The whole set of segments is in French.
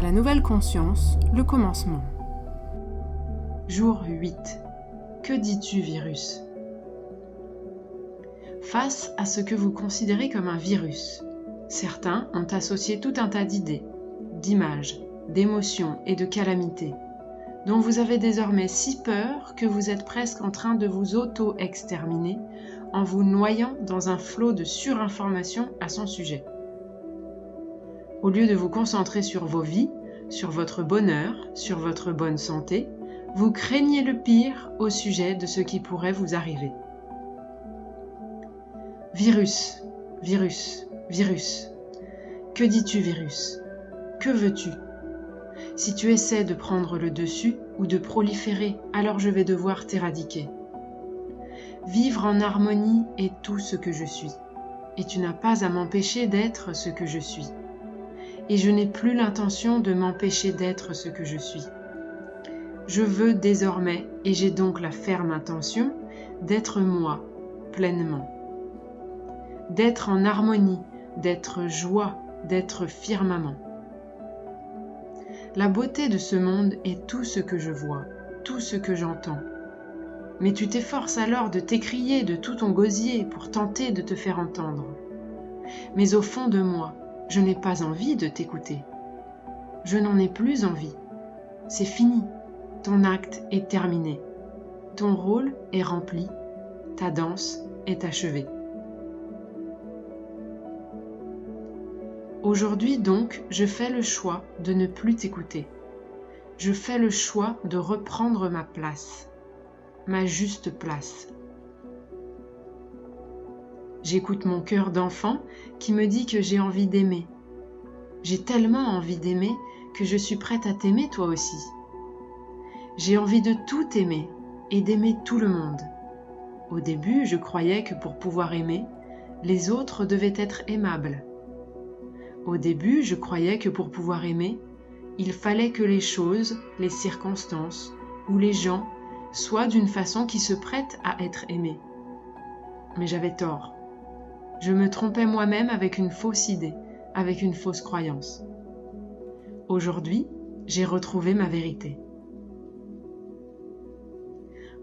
La nouvelle conscience, le commencement. Jour 8. Que dis-tu, virus? Face à ce que vous considérez comme un virus, certains ont associé tout un tas d'idées, d'images, d'émotions et de calamités, dont vous avez désormais si peur que vous êtes presque en train de vous auto-exterminer en vous noyant dans un flot de surinformation à son sujet. Au lieu de vous concentrer sur vos vies, sur votre bonheur, sur votre bonne santé, vous craignez le pire au sujet de ce qui pourrait vous arriver. Virus, virus, virus. Que dis-tu, virus? Que veux-tu? Si tu essaies de prendre le dessus ou de proliférer, alors je vais devoir t'éradiquer. Vivre en harmonie est tout ce que je suis, et tu n'as pas à m'empêcher d'être ce que je suis. Et je n'ai plus l'intention de m'empêcher d'être ce que je suis. Je veux désormais, et j'ai donc la ferme intention, d'être moi, pleinement. D'être en harmonie, d'être joie, d'être firmament. La beauté de ce monde est tout ce que je vois, tout ce que j'entends. Mais tu t'efforces alors de t'écrier de tout ton gosier pour tenter de te faire entendre. Mais au fond de moi, je n'ai pas envie de t'écouter. Je n'en ai plus envie. C'est fini. Ton acte est terminé. Ton rôle est rempli. Ta danse est achevée. Aujourd'hui donc, je fais le choix de ne plus t'écouter. Je fais le choix de reprendre ma place, ma juste place. J'écoute mon cœur d'enfant qui me dit que j'ai envie d'aimer. J'ai tellement envie d'aimer que je suis prête à t'aimer toi aussi. J'ai envie de tout aimer et d'aimer tout le monde. Au début, je croyais que pour pouvoir aimer, les autres devaient être aimables. Au début, je croyais que pour pouvoir aimer, il fallait que les choses, les circonstances ou les gens soient d'une façon qui se prête à être aimés. Mais j'avais tort. Je me trompais moi-même avec une fausse idée, avec une fausse croyance. Aujourd'hui, j'ai retrouvé ma vérité.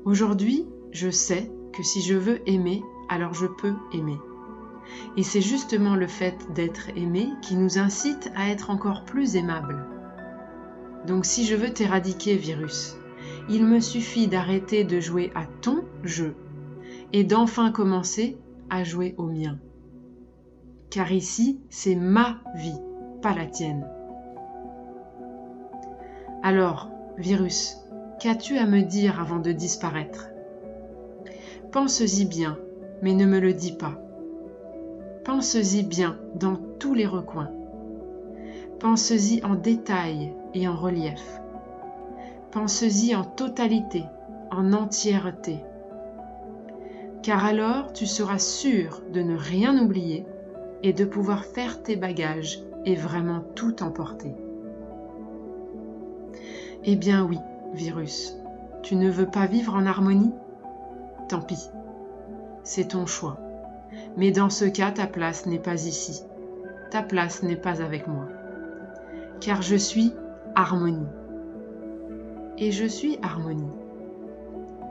Aujourd'hui, je sais que si je veux aimer, alors je peux aimer. Et c'est justement le fait d'être aimé qui nous incite à être encore plus aimables. Donc si je veux t'éradiquer, virus, il me suffit d'arrêter de jouer à ton jeu et d'enfin commencer à jouer au mien. Car ici, c'est ma vie, pas la tienne. Alors, virus, qu'as-tu à me dire avant de disparaître? Pense-y bien, mais ne me le dis pas. Pense-y bien dans tous les recoins. Pense-y en détail et en relief. Pense-y en totalité, en entièreté. Car alors tu seras sûr de ne rien oublier et de pouvoir faire tes bagages et vraiment tout emporter. Eh bien oui, virus, tu ne veux pas vivre en harmonie? Tant pis, c'est ton choix. Mais dans ce cas, ta place n'est pas ici. Ta place n'est pas avec moi. Car je suis harmonie. Et je suis harmonie.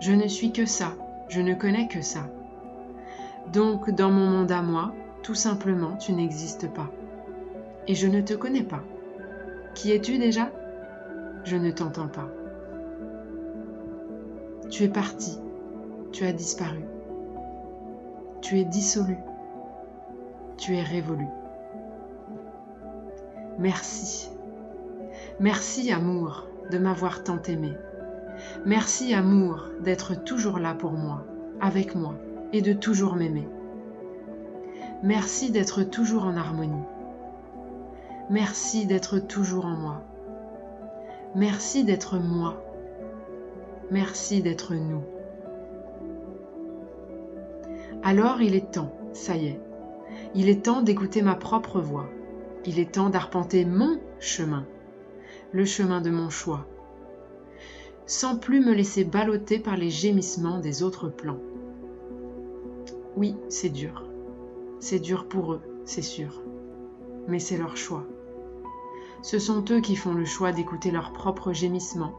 Je ne suis que ça, je ne connais que ça. Donc, dans mon monde à moi, tout simplement, tu n'existes pas. Et je ne te connais pas. Qui es-tu déjà? Je ne t'entends pas. Tu es parti. Tu as disparu. Tu es dissolu. Tu es révolu. Merci. Merci, amour, de m'avoir tant aimé. Merci, amour, d'être toujours là pour moi, avec moi, et de toujours m'aimer. Merci d'être toujours en harmonie. Merci d'être toujours en moi. Merci d'être moi. Merci d'être nous. Alors il est temps, ça y est. Il est temps d'écouter ma propre voix. Il est temps d'arpenter mon chemin, le chemin de mon choix, sans plus me laisser balloter par les gémissements des autres plans. Oui, c'est dur pour eux, c'est sûr, mais c'est leur choix. Ce sont eux qui font le choix d'écouter leurs propres gémissements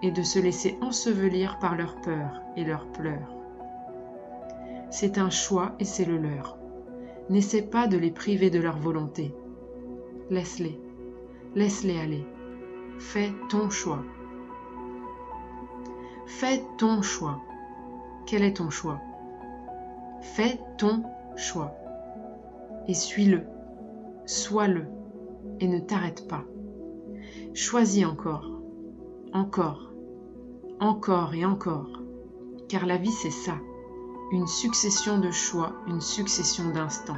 et de se laisser ensevelir par leurs peurs et leurs pleurs. C'est un choix et c'est le leur. N'essaie pas de les priver de leur volonté. Laisse-les aller. Fais ton choix. Fais ton choix. Quel est ton choix? Fais ton choix. Et suis-le, sois-le, et ne t'arrête pas. Choisis encore et encore, car la vie c'est ça, une succession de choix, une succession d'instants.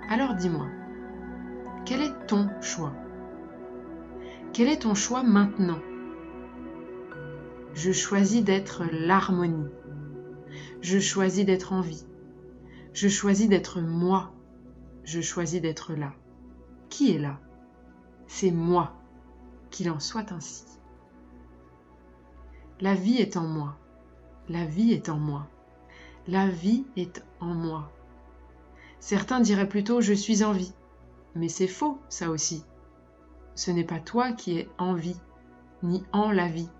Alors dis-moi, quel est ton choix? Quel est ton choix maintenant? Je choisis d'être l'harmonie. Je choisis d'être en vie. Je choisis d'être moi. Je choisis d'être là. Qui est là? C'est moi. Qu'il en soit ainsi. La vie est en moi. La vie est en moi. La vie est en moi. Certains diraient plutôt « je suis en vie ». Mais c'est faux, ça aussi. Ce n'est pas toi qui es en vie, ni en la vie.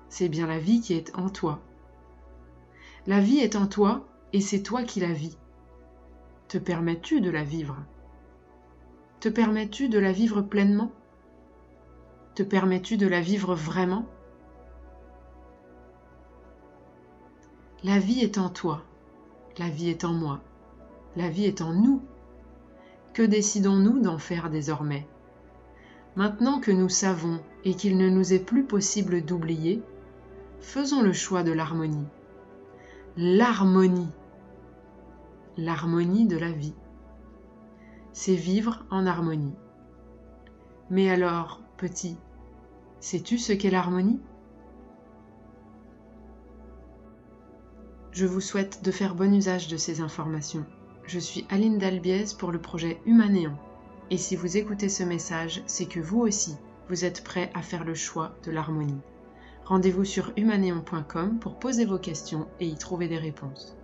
C'est bien la vie qui est en toi. La vie est en toi et c'est toi qui la vis. Te permets-tu de la vivre? Te permets-tu de la vivre pleinement? Te permets-tu de la vivre vraiment? La vie est en toi, la vie est en moi, la vie est en nous. Que décidons-nous d'en faire désormais? Maintenant que nous savons et qu'il ne nous est plus possible d'oublier, faisons le choix de l'harmonie. L'harmonie. L'harmonie de la vie. C'est vivre en harmonie. Mais alors, petit, sais-tu ce qu'est l'harmonie? Je vous souhaite de faire bon usage de ces informations. Je suis Aline Dalbiez pour le projet Humanéon. Et si vous écoutez ce message, c'est que vous aussi, vous êtes prêt à faire le choix de l'harmonie. Rendez-vous sur humanéon.com pour poser vos questions et y trouver des réponses.